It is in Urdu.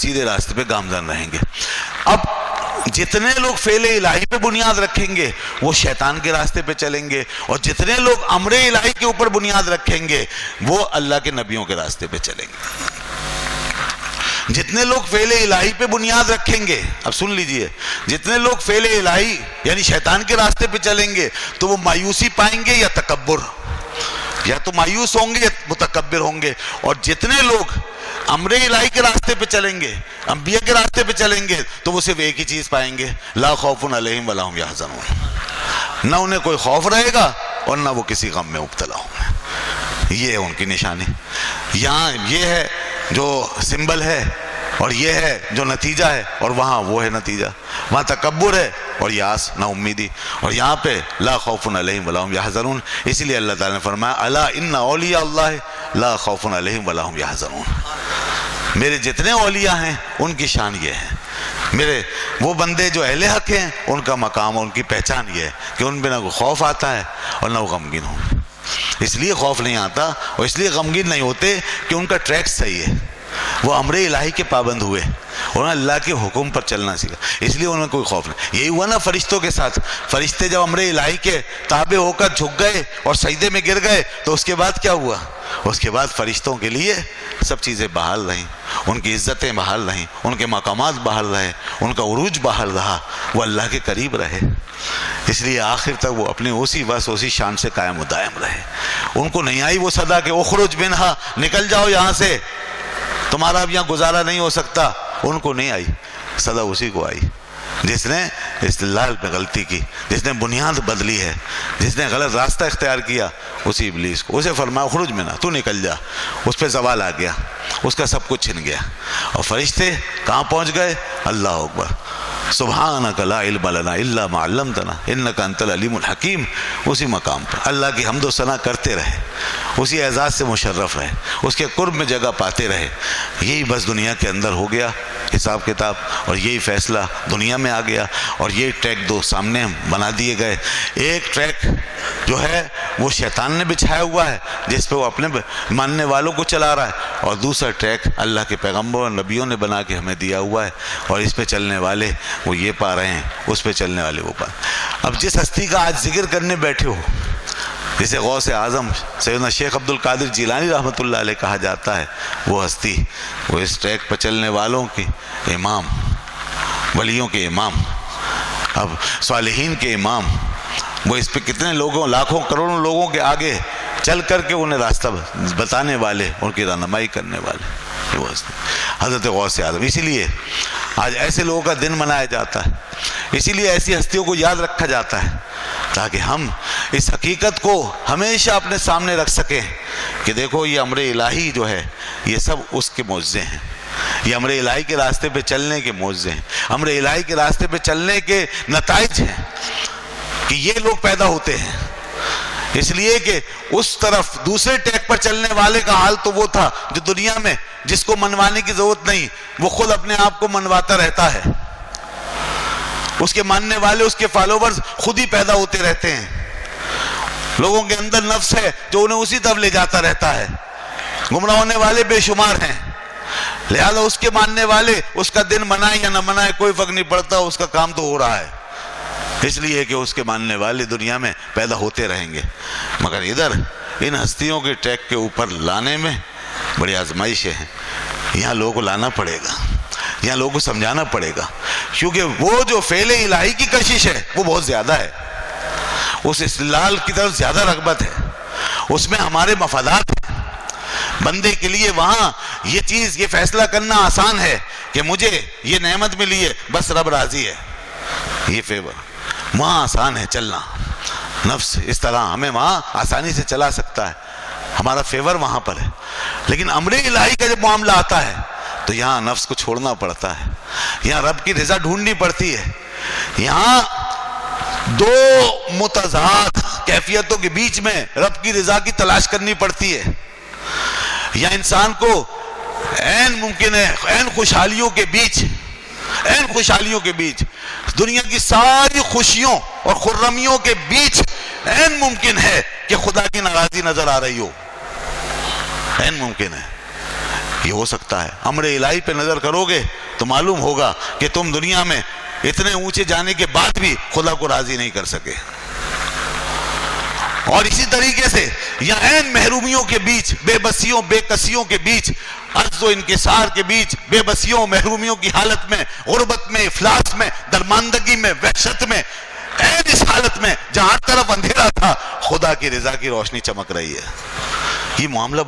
سیدھے راستے پہ گامزن رہیں گے۔ اب جتنے لوگ فعل الہی پہ بنیاد رکھیں گے وہ شیطان کے راستے پہ چلیں گے، اور جتنے لوگ امر الہی کے اوپر بنیاد رکھیں گے وہ اللہ کے نبیوں کے راستے پہ چلیں گے۔ جتنے لوگ فعل الہی پہ بنیاد رکھیں گے، اب سن لیجئے، جتنے لوگ فعل الہی یعنی شیطان کے راستے پہ چلیں گے تو وہ مایوسی پائیں گے یا تکبر، یا تو مایوس ہوں گے یا متکبر ہوں گے، اور جتنے لوگ امر الہی کے راستے پہ چلیں گے، انبیاء کے راستے پہ چلیں گے تو وہ صرف ایک ہی چیز پائیں گے، لا خوف علیہم ولا ہم یحزنون، نہ انہیں کوئی خوف رہے گا اور نہ وہ کسی غم میں مبتلا ہوں گے۔ یہ ہے ان کی نشانی۔ یہاں یہ ہے جو سمبل ہے اور یہ ہے جو نتیجہ ہے، اور وہاں وہ ہے نتیجہ، وہاں تکبر ہے اور یاس، نا امیدی، اور یہاں پہ لا خوف علیہم ولا ہم یحزنون۔ اسی لیے اللہ تعالیٰ نے فرمایا الا ان اولیاء اللہ لا خوف علیہم ولا ہم یحزنون، میرے جتنے اولیاء ہیں ان کی شان یہ ہے، میرے وہ بندے جو اہل حق ہیں ان کا مقام اور ان کی پہچان یہ ہے کہ ان پہ نہ کوئی خوف آتا ہے اور نہ وہ غمگین ہوں گے۔ اس لیے خوف نہیں آتا اور اس لیے غمگین نہیں ہوتے کہ ان کا ٹریک صحیح ہے، وہ امر الہی کے پابند ہوئے، انہوں نے اللہ کے حکم پر چلنا سیکھا، اس لیے انہیں کوئی خوف نہیں۔ یہی ہوا نا فرشتوں کے ساتھ، فرشتے جب امر الہی کے تابع ہو کر جھک گئے اور سجدے میں گر گئے تو اس کے بعد کیا ہوا؟ اس کے بعد فرشتوں کے لیے سب چیزیں بحال رہیں، ان کی عزتیں بحال رہیں، ان کے مقامات بحال رہے، ان کا عروج بحال رہا، وہ اللہ کے قریب رہے، اس لیے آخر تک وہ اپنے اسی شان سے قائم و دائم رہے۔ ان کو نہیں آئی وہ صدا کہ اخرج منہا، نکل جاؤ یہاں سے، تمہارا اب یہاں گزارا نہیں ہو سکتا، ان کو نہیں آئی، صدا اسی کو آئی جس نے استدلال پہ غلطی کی، جس نے بنیاد بدلی ہے، جس نے غلط راستہ اختیار کیا، اسی ابلیس کو۔ اسے فرمایا خروج میں نہ، تو نکل جا، اس پہ زوال آ گیا، اس کا سب کچھ چھن گیا، اور فرشتے کہاں پہنچ گئے؟ اللہ اکبر، سبحانک لا علم لنا الا ما علمتنا انک انت العلیم الحکیم، اسی مقام پر اللہ کی حمد و ثنا کرتے رہے، اسی اعزاز سے مشرف رہے، اس کے قرب میں جگہ پاتے رہے۔ یہی بس دنیا کے اندر ہو گیا حساب کتاب، اور یہی فیصلہ دنیا میں آ گیا، اور یہ ٹریک دو سامنے بنا دیے گئے۔ ایک ٹریک جو ہے وہ شیطان نے بچھایا ہوا ہے جس پہ وہ اپنے ماننے والوں کو چلا رہا ہے، اور دوسرا ٹریک اللہ کے پیغمبر اور نبیوں نے بنا کے ہمیں دیا ہوا ہے، اور اس پہ چلنے والے وہ یہ پا رہے ہیں، اس پہ چلنے والے وہ پا۔ اب جس ہستی کا آج ذکر کرنے بیٹھے ہو، جسے غوث اعظم سیدنا شیخ عبد القادر جیلانی رحمۃ اللہ علیہ کہا جاتا ہے، وہ ہستی، وہ اس ٹریک پر چلنے والوں کے امام، ولیوں کے امام، اب صالحین کے امام، وہ اس پہ کتنے لوگوں، لاکھوں کروڑوں لوگوں کے آگے چل کر کے انہیں راستہ بتانے والے، ان کی رہنمائی کرنے والے، وہ ہستی حضرت غوث اعظم۔ اسی لیے آج ایسے لوگوں کا دن منایا جاتا ہے، اسی لیے ایسی ہستیوں کو یاد رکھا جاتا ہے، تاکہ ہم اس حقیقت کو ہمیشہ اپنے سامنے رکھ سکیں کہ دیکھو یہ امر الہی جو ہے یہ سب اس کے معجزے ہیں، یہ امر الہی کے راستے پہ چلنے کے معجزے ہیں، امر الہی کے راستے پہ چلنے کے نتائج ہیں کہ یہ لوگ پیدا ہوتے ہیں۔ اس لیے کہ اس طرف دوسرے ٹریک پر چلنے والے کا حال تو وہ تھا جو دنیا میں جس کو منوانے کی ضرورت نہیں، وہ خود اپنے آپ کو منواتا رہتا ہے، اس کے ماننے والے، اس کے فالوورز خود ہی پیدا ہوتے رہتے ہیں، لوگوں کے اندر نفس ہے جو انہیں اسی طرف لے جاتا رہتا ہے، گمراہ ہونے والے بے شمار ہیں، لہذا اس کے ماننے والے اس کا دن منائے یا نہ منائے کوئی فرق نہیں پڑتا، اس کا کام تو ہو رہا ہے، اس لیے کہ اس کے ماننے والے دنیا میں پیدا ہوتے رہیں گے۔ مگر ادھر ان ہستیوں کے ٹریک کے اوپر لانے میں بڑی آزمائشیں ہیں، یہاں لوگوں کو لانا پڑے گا، یہاں لوگوں کو سمجھانا پڑے گا، کیونکہ وہ جو فعل الہی کی کشش ہے وہ بہت زیادہ ہے، اس استدلال کی طرف زیادہ رغبت ہے، اس میں ہمارے مفادات ہیں، بندے کے لیے وہاں یہ چیز، یہ فیصلہ کرنا آسان ہے کہ مجھے یہ نعمت ملی ہے، بس رب راضی ہے، یہ فیور وہاں آسان ہے چلنا، نفس اس طرح ہمیں وہاں آسانی سے چلا سکتا ہے، ہمارا فیور وہاں پر ہے، لیکن امر الہی کا جب معاملہ آتا ہے تو یہاں نفس کو چھوڑنا پڑتا ہے، یہاں رب کی رضا ڈھونڈنی پڑتی ہے، یہاں دو متضاد کیفیتوں کے بیچ میں رب کی رضا کی تلاش کرنی پڑتی ہے، یا انسان کو عین ممکن ہے عین خوشحالیوں کے بیچ دنیا کی ساری خوشیوں اور خرمیوں کے بیچ عین ممکن ہے کہ خدا کی ناراضی نظر آ رہی ہو، عین ممکن ہے، یہ ہو سکتا ہے. امر الہی پہ نظر کرو گے تو معلوم ہوگا کہ تم دنیا میں اتنے اونچے جانے کے بعد بھی خدا کو راضی نہیں کر سکے. اور اسی طریقے سے یہاں عین محرومیوں کے بیچ، بے بسیوں بے کسیوں کے بیچ، عجز و انکسار کے بیچ، بے بسیوں محرومیوں کی حالت میں، غربت میں، افلاس میں، درماندگی میں، وحشت میں، عین اس حالت میں جہاں ہر طرف اندھیرا تھا، خدا کی رضا کی روشنی چمک رہی ہے. یہ معاملہ